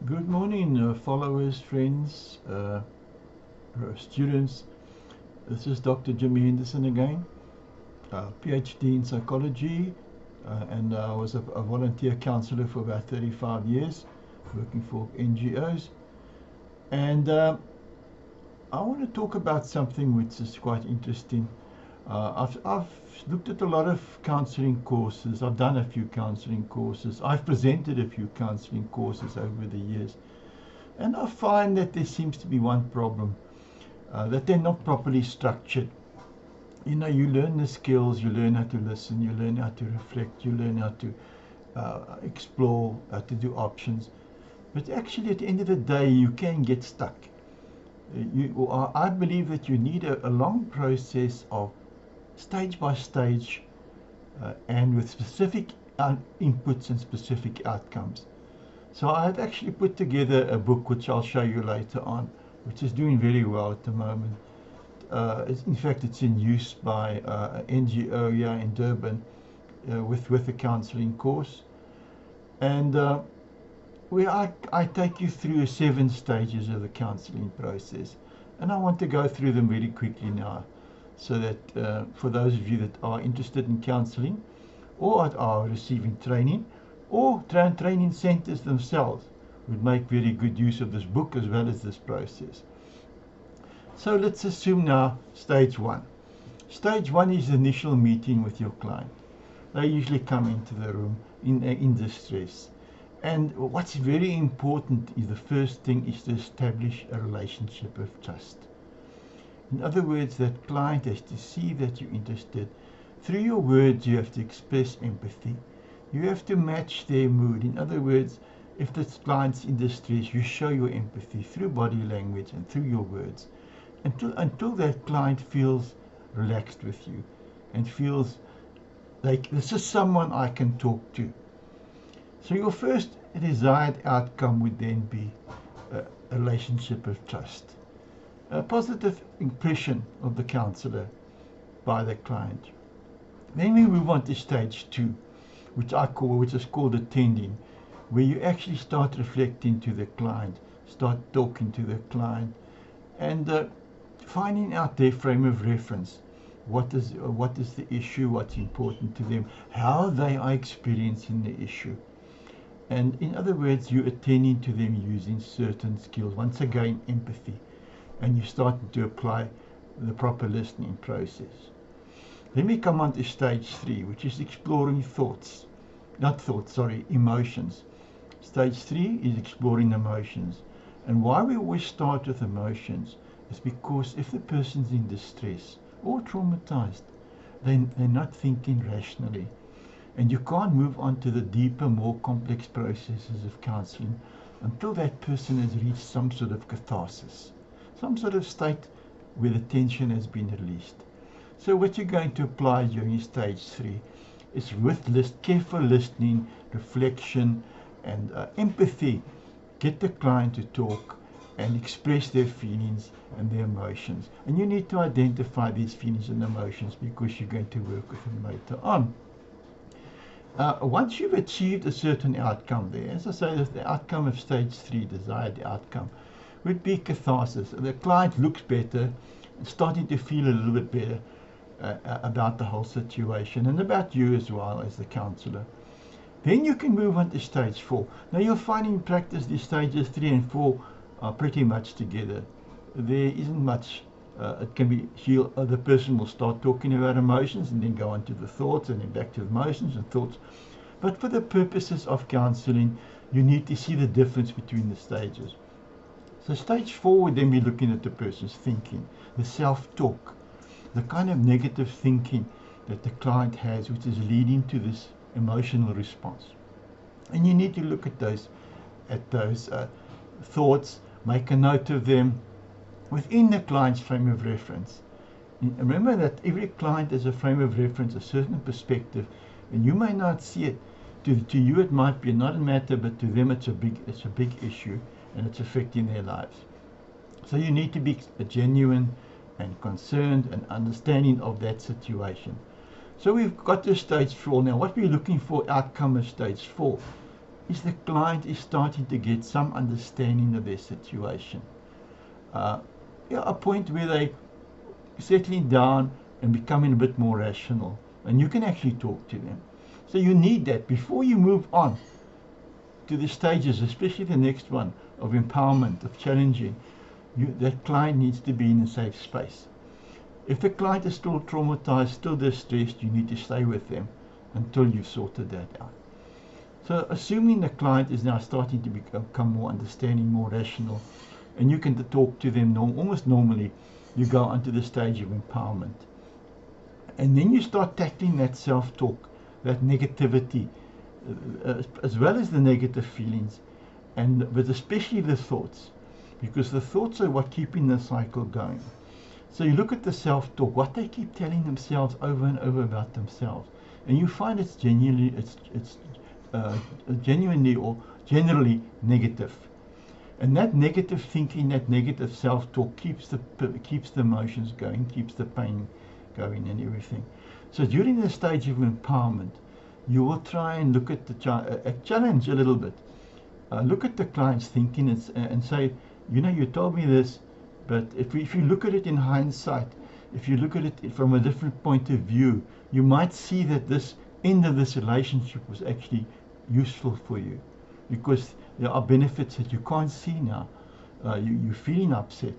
Good morning, followers, friends, students. This is Dr. Jimmy Henderson again, PhD in psychology, and I was a volunteer counselor for about 35 years, working for NGOs. And I want to talk about something which is quite interesting. I've looked at a lot of counseling courses. I've done a few counseling courses. I've presented a few counseling courses over the years. And I find that there seems to be one problem, that they're not properly structured. You know, you learn the skills, you learn how to listen, you learn how to reflect, you learn how to explore, how to do options. But actually, at the end of the day, you can get stuck. I believe that you need a long process of stage by stage and with specific inputs and specific outcomes. So I've actually put together a book which I'll show you later on, which is doing very well at the moment. In fact, it's in use by an NGO here in Durban with a counseling course. And where I take you through 7 stages of the counseling process. And I want to go through them very quickly now, so that for those of you that are interested in counseling or are receiving training, or training centers themselves would make very good use of this book as well as this process. So let's assume now stage 1. Stage 1 is the initial meeting with your client. They usually come into the room in distress. And what's very important is the first thing is to establish a relationship of trust. In other words, that client has to see that you're interested. Through your words, you have to express empathy. You have to match their mood. In other words, if the client's in distress, you show your empathy through body language and through your words until that client feels relaxed with you and feels like this is someone I can talk to. So your first desired outcome would then be a relationship of trust, a positive impression of the counselor by the client. Then we move on to stage 2, which is called attending, where you actually start reflecting to the client, start talking to the client, and finding out their frame of reference. What is the issue? What's important to them? How they are experiencing the issue. And in other words, you're attending to them using certain skills. Once again, empathy, and you're starting to apply the proper listening process. Then we come on to stage 3, which is exploring emotions. Stage 3 is exploring emotions. And why we always start with emotions is because if the person's in distress or traumatized, then they're not thinking rationally. And you can't move on to the deeper, more complex processes of counseling until that person has reached some sort of catharsis, some sort of state where the tension has been released. So what you're going to apply during stage 3 is with careful listening, reflection, and empathy. Get the client to talk and express their feelings and their emotions. And you need to identify these feelings and emotions because you're going to work with them later on. Once you've achieved a certain outcome there, as I say, the outcome of stage 3, desired outcome, would be catharsis. The client looks better, starting to feel a little bit better about the whole situation and about you as well as the counselor. Then you can move on to stage 4. Now you'll find in practice the stages 3 and 4 are pretty much together. There isn't much. It can be the person will start talking about emotions and then go on to the thoughts and then back to emotions and thoughts. But for the purposes of counseling, you need to see the difference between the stages. So stage 4 would then be looking at the person's thinking, the self-talk, the kind of negative thinking that the client has, which is leading to this emotional response. And you need to look at those thoughts, make a note of them within the client's frame of reference. Remember that every client has a frame of reference, a certain perspective, and you may not see it. To you it might be not a matter, but to them it's a big issue, and it's affecting their lives. So you need to be genuine and concerned and understanding of that situation. So we've got to stage 4 now. What we're looking for outcome of stage 4 is the client is starting to get some understanding of their situation. Yeah, a point where they settling down and becoming a bit more rational, and you can actually talk to them. So you need that before you move on to the stages, especially the next one of empowerment, of challenging. That client needs to be in a safe space. If the client is still traumatized, still distressed, you need to stay with them until you've sorted that out. So assuming the client is now starting to become more understanding, more rational, and you can talk to them almost normally, you go onto the stage of empowerment. And then you start tackling that self-talk, that negativity, as well as the negative feelings, but especially the thoughts, because the thoughts are what keeping the cycle going. So you look at the self-talk, what they keep telling themselves over and over about themselves, and you find it's genuinely or generally negative. And that negative thinking, that negative self-talk keeps the emotions going, keeps the pain going and everything. So during the stage of empowerment, you will try and look at the challenge a little bit. Look at the client's thinking and say, you told me this, but if you look at it in hindsight, if you look at it from a different point of view, you might see that this end of this relationship was actually useful for you, because there are benefits that you can't see now. You're feeling upset,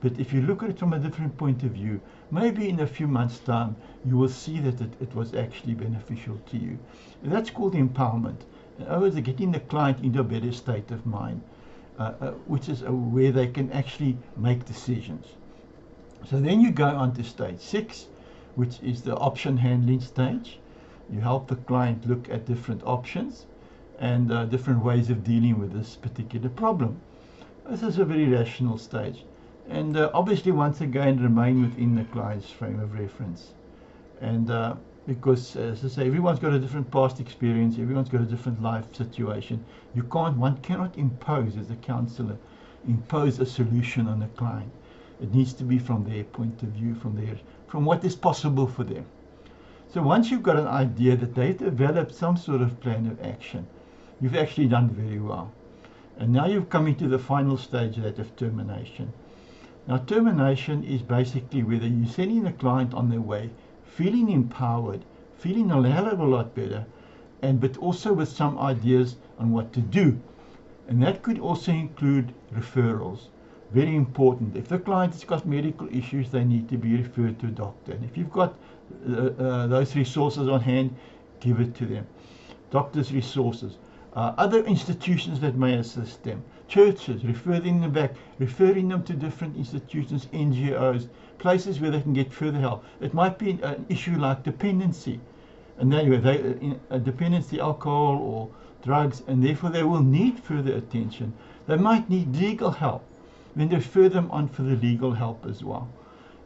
but if you look at it from a different point of view, maybe in a few months' time, you will see that it was actually beneficial to you. And that's called empowerment. In other words, getting the client into a better state of mind, which is where they can actually make decisions. So then you go on to stage 6, which is the option handling stage. You help the client look at different options and different ways of dealing with this particular problem. This is a very rational stage. And obviously, once again, remain within the client's frame of reference. And because, as I say, everyone's got a different past experience, everyone's got a different life situation. One cannot impose, as a counselor, impose a solution on a client. It needs to be from their point of view, from what is possible for them. So once you've got an idea that they've developed some sort of plan of action, you've actually done very well. And now you've come into the final stage, that of termination. Now, termination is basically whether you're sending the client on their way, feeling empowered, feeling a hell of a lot better, but also with some ideas on what to do. And that could also include referrals. Very important. If the client has got medical issues, they need to be referred to a doctor. And if you've got those resources on hand, give it to them. Doctors' resources. Other institutions that may assist them. Churches, referring them to different institutions, NGOs, places where they can get further help. It might be an issue like dependency, and dependency, alcohol or drugs, and therefore they will need further attention. They might need legal help. Then refer them on for the legal help as well.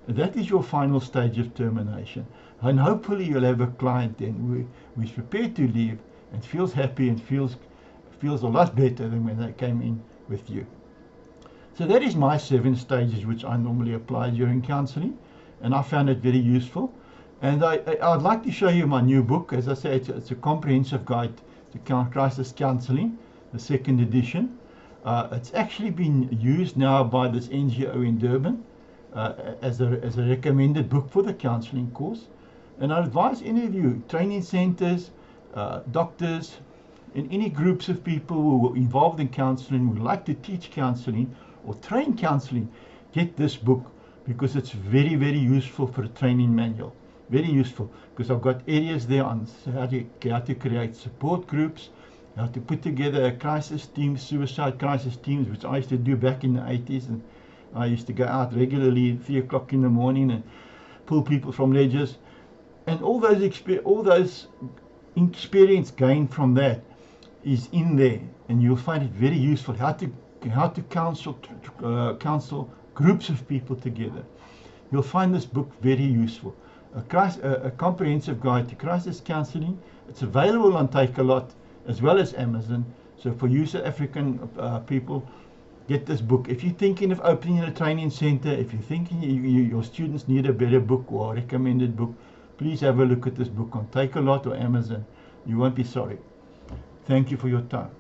That is your final stage of termination. And hopefully you'll have a client then who is prepared to leave and feels happy and feels a lot better than when they came in with you. So that is my 7 stages which I normally apply during counseling, and I found it very useful. And I'd like to show you my new book. As I say, it's a comprehensive guide to crisis counseling, the 2nd edition. It's actually been used now by this NGO in Durban as a recommended book for the counseling course. And I advise any of you, training centers, doctors, and any groups of people who are involved in counseling, who like to teach counseling or train counseling, get this book, because it's very, very useful for a training manual. Very useful, because I've got areas there on how to create support groups, how to put together a crisis team, suicide crisis teams, which I used to do back in the 80s. And I used to go out regularly at 3 o'clock in the morning and pull people from ledges. And all those experience gained from that is in there, and you'll find it very useful how to counsel groups of people together. You'll find this book very useful. A comprehensive guide to crisis counseling. It's available on Takealot as well as Amazon. So for you South African people, get this book. If you're thinking of opening a training center, if you're thinking your students need a better book or a recommended book, please have a look at this book on Takealot or Amazon. You won't be sorry. Thank you for your time.